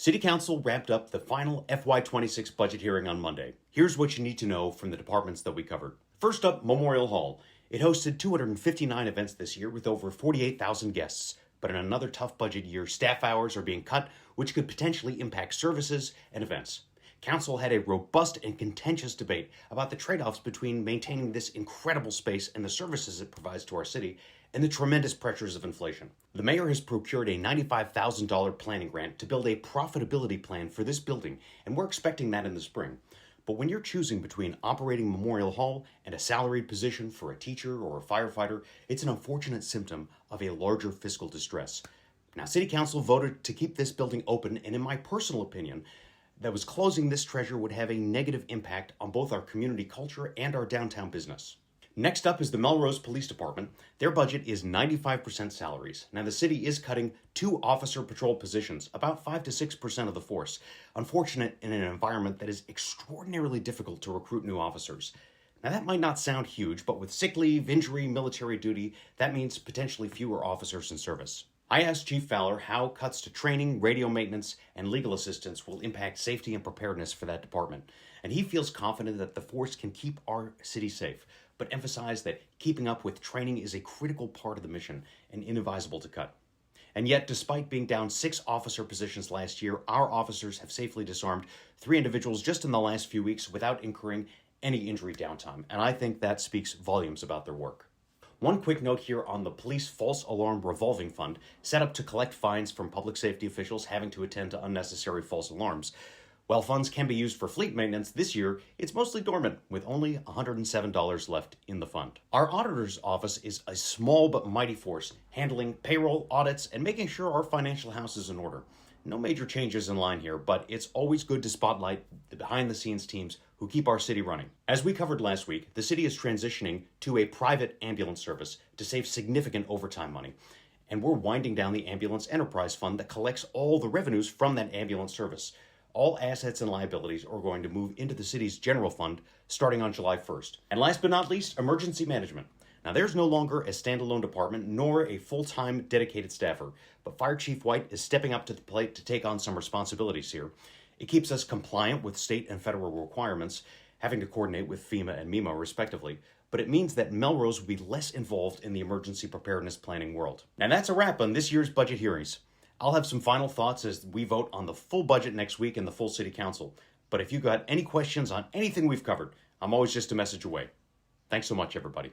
City Council wrapped up the final FY26 budget hearing on Monday. Here's what you need to know from the departments that we covered. First up, Memorial Hall. It hosted 259 events this year with over 48,000 guests. But in another tough budget year, staff hours are being cut, which could potentially impact services and events. Council had a robust and contentious debate about the trade-offs between maintaining this incredible space and the services it provides to our city and the tremendous pressures of inflation. The mayor has procured a $95,000 planning grant to build a profitability plan for this building, and we're expecting that in the spring. But when you're choosing between operating Memorial Hall and a salaried position for a teacher or a firefighter, it's an unfortunate symptom of a larger fiscal distress. Now, City Council voted to keep this building open, and in my personal opinion, that was closing this treasure would have a negative impact on both our community culture and our downtown business. Next up is the Melrose Police Department. Their budget is 95% salaries. Now, the city is cutting 2 officer patrol positions, about 5 to 6% of the force. Unfortunate in an environment that is extraordinarily difficult to recruit new officers. Now, that might not sound huge, but with sick leave, injury, military duty, that means potentially fewer officers in service. I asked Chief Fowler how cuts to training, radio maintenance, and legal assistance will impact safety and preparedness for that department. And he feels confident that the force can keep our city safe, but emphasized that keeping up with training is a critical part of the mission and inadvisable to cut. And yet, despite being down 6 officer positions last year, our officers have safely disarmed 3 individuals just in the last few weeks without incurring any injury downtime. And I think that speaks volumes about their work. One quick note here on the Police False Alarm Revolving Fund, set up to collect fines from public safety officials having to attend to unnecessary false alarms. While funds can be used for fleet maintenance, this year it's mostly dormant, with only $107 left in the fund. Our auditor's office is a small but mighty force, handling payroll, audits, and making sure our financial house is in order. No major changes in line here, but it's always good to spotlight the behind-the-scenes teams who keep our city running. As we covered last week, the city is transitioning to a private ambulance service to save significant overtime money. And we're winding down the ambulance enterprise fund that collects all the revenues from that ambulance service. All assets and liabilities are going to move into the city's general fund starting on July 1st. And last but not least, emergency management. Now, there's no longer a standalone department nor a full-time dedicated staffer, but Fire Chief White is stepping up to the plate to take on some responsibilities here. It keeps us compliant with state and federal requirements, having to coordinate with FEMA and MEMA respectively, but it means that Melrose will be less involved in the emergency preparedness planning world. Now, that's a wrap on this year's budget hearings. I'll have some final thoughts as we vote on the full budget next week in the full City Council. But if you've got any questions on anything we've covered, I'm always just a message away. Thanks so much, everybody.